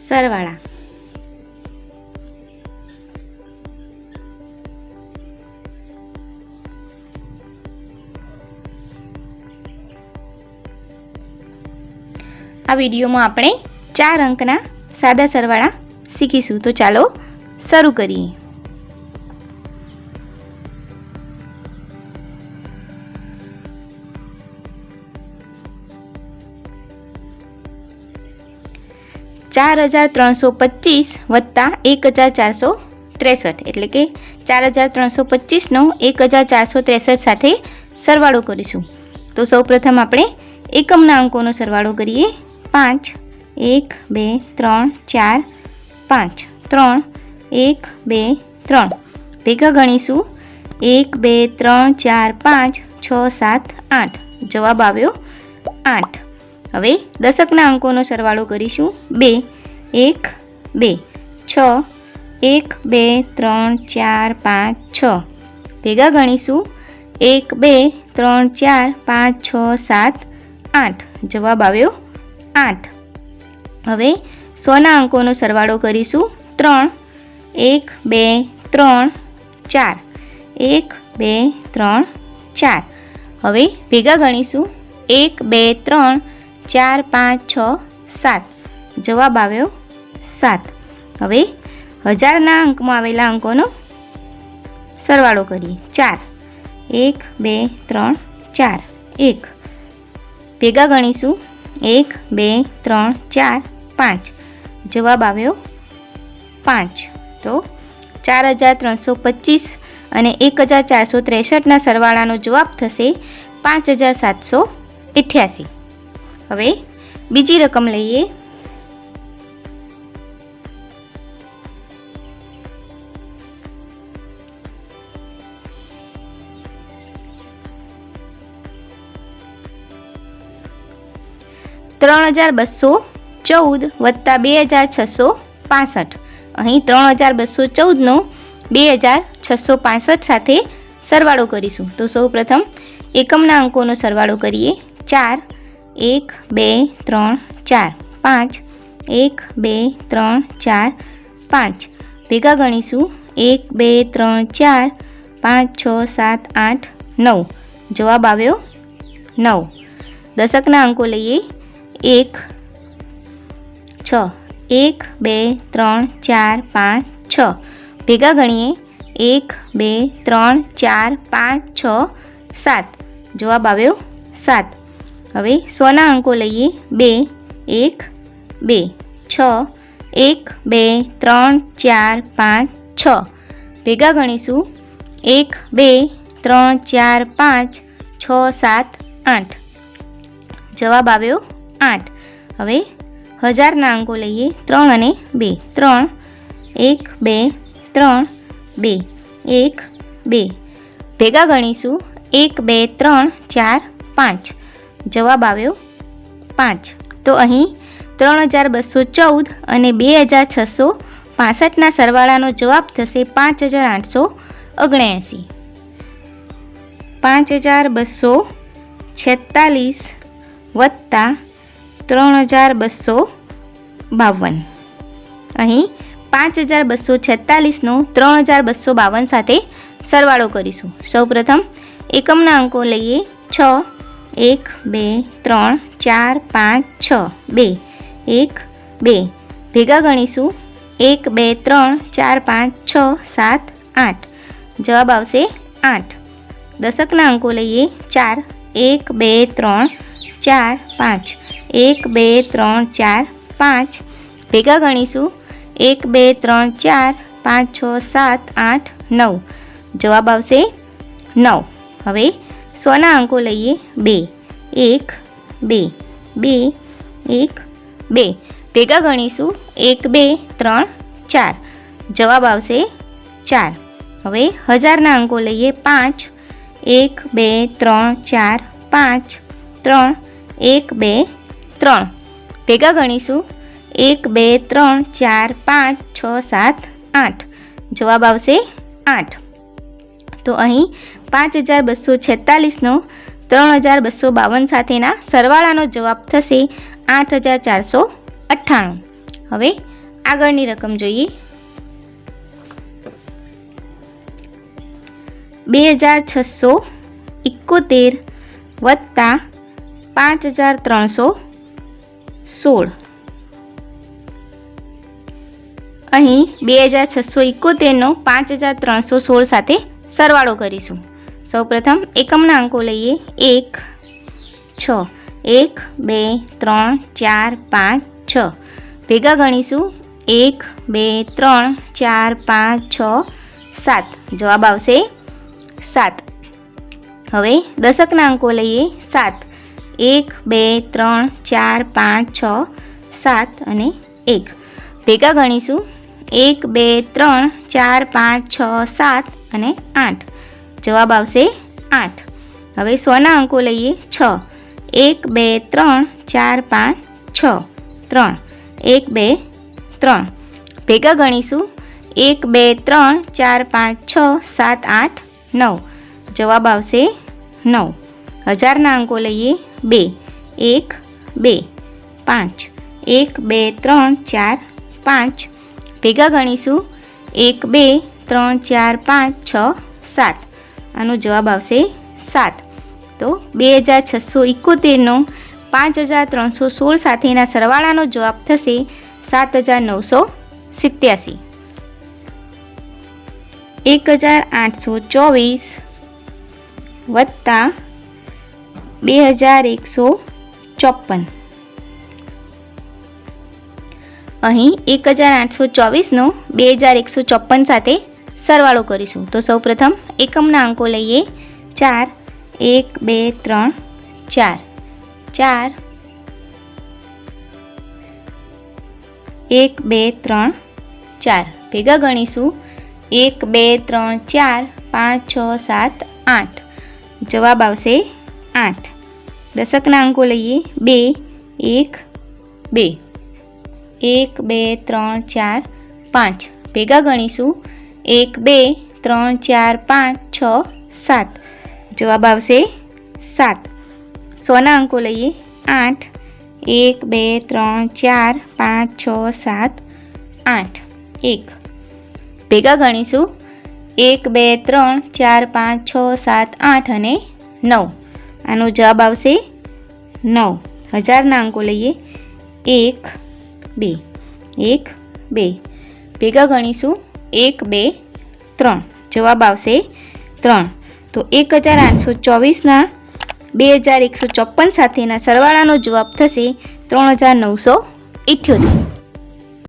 સરવાળા. આ વિડીયોમાં આપણે 4 અંકના સાદા સરવાળા શીખીશું. તો ચાલો શરૂ કરીએ. $4,325 વત્તા 1,463 એટલે કે 4,325નો 1,463 સાથે સરવાળો કરીશું. તો સૌપ્રથમ આપણે એકમના અંકોનો સરવાળો કરીએ. 5 1 2 3 4 5 3 1 2 3 ભેગા ગણીશું. 1 2 3 4 5 6 7 8 જવાબ આવ્યો 8. હવે દશકના અંકોનો સરવાળો કરીશું. 2 1 2 6 1 2 3 4 5 6 ભેગા ગણીશું. 1 2 3 4 5 6 7 8 જવાબ આવ્યો 8. હવે 100ના અંકોનો સરવાળો કરીશું. 3 1 2 3 4 1 2 3 4 હવે ભેગા ગણીશું. 1 2 3 4 5 6 7 જવાબ આવ્યો 7. હવે 1000ના અંકમાં આવેલા અંકોનો સરવાળો કરીએ. 4 1 2 3 4 1 ભેગા ગણીશું. 1 2 3 4 5 જવાબ આવ્યો 5. તો 4,325 અને 1,463ના સરવાળાનો જવાબ થશે 5,788. હવે બીજી રકમ લઈએ. $3,214 વત્તા 2,665. અહીં 3,214નો 2,665 સાથે સરવાળો કરીશું. તો સૌપ્રથમ એકમના અંકોનો સરવાળો કરીએ. 4 1 2 3 4 5 1 2 3 4 5 ભેગા ગણીશું. 1 2 3 4 5 6 7 8 9 જવાબ આવ્યો 9. દશકના અંકો લઈએ. 1 6 1 2 3 4 5 6 ભેગા ગણીએ. 1 2 3 4 5 6 7 જવાબ આવ્યો 7. હવે 100ના અંકો લઈએ. 2 1 2 6 1 2 3 4 5 6 ભેગા ગણીશું. 1 2 3 4 5 6 7 8 જવાબ આવ્યો 8. હવે 1000ના અંકો લઈએ. 3 અને 2 3 1 2 3 2 1 2 ભેગા ગણીશું. 1 2 3 4 5 જવાબ આવ્યો 5. તો અહીં 3,214 અને 2,665ના સરવાળાનો જવાબ થશે 5,879. 5,246 વત્તા 3,252. અહીં 5,246નો 3,252 સાથે સરવાળો કરીશું. સૌપ્રથમ એકમના અંકો લઈએ. 6 1 2 3 4 5 6 2 1 2 ભેગા ગણીશું. 1 2 3 4 5 6 7 8 જવાબ આવશે 8. દશકના અંકો લઈએ. 4 1 2 3 4 5 1 2 3 4 5 ભેગા ગણીશું. 1 2 3 4 5 6 7 8 9 જવાબ આવશે 9. હવે 100ના અંકો લઈએ. 2 1 2 2 1 2 ભેગા ગણીશું. 1 2 3 4 જવાબ આવશે 4. હવે 1000ના અંકો લઈએ. 5 1 2 3 4 5 3 1 2 3 ભેગા ગણીશું. 1 2 3 4 5 6 7 8 જવાબ આવશે 8. તો અહીં 5,246નો 3,252 સાથેના સરવાળાનો જવાબ થશે 8,498. હવે આગળની રકમ જોઈએ. 2671 વત્તા 5316. અહીં 2671નો 5316 સાથે સરવાળો કરીશું. સૌપ્રથમ એકમના અંકો લઈએ. 1, 6, 1, 2, 3, 4, 5, 6. ભેગા ગણીશું. 1, 2, 3, 4, 5, 6, 7. જવાબ આવશે 7. હવે દશકના અંકો લઈએ. 7, 1, 2, 3, 4, 5, 6, 7 અને 1. ભેગા ગણીશું. 1, 2, 3, 4, 5, 6, 7 અને 8. જવાબ આવશે 8. હવે 100ના અંકો લઈએ. 6, 1, 2, 3, 4, 5, 6, 3, 1, 2, 3. ભેગા ગણીશું. 1, 2, 3, 4, 5, 6, 7, 8, 9. જવાબ આવશે 9. 1000ના અંકો લઈએ. 2, 1, 2, 5, 1, 2, 3, 4, 5. ભેગા ગણીશું. 1, 2, 3, 4, 5, 6, 7. આનો જવાબ આવશે 7. તો 2671નો 5316 સાથેના સરવાળાનો જવાબ થશે 7987. 1824 વત્તા 2154. અહીં 1824નો 2154 સાથે સરવાળો કરીશું. તો સૌપ્રથમ એકમના અંકો લઈએ. 4, 1, 2, 3, 4, 4, 1, 2, 3, 4. ભેગા ગણીશું. 1, 2, 3, 4, 5, 6, 7, 8. જવાબ આવશે 8. દશકના અંકો લઈએ. 2, 1, 2, 1, 2, 3, 4, 5. ભેગા ગણીશું. 1, 2, 3, 4, 5, 6, 7. જવાબ આવશે 7. 100ના અંકો લઈએ. 8, 1, 2, 3, 4, 5, 6, 7, 8, 1. ભેગા ગણીશું. 1, 2, 3, 4, 5, 6, 7, 8 અને 9. આનો જવાબ આવશે 9. 1000ના અંકો લઈએ. 1, 2, 1, 2. ભેગા ગણીશું. 1, 2, 3. જવાબ આવશે 3. તો 1824ના 2154 સાથેના સરવાળાનો જવાબ થશે 3978.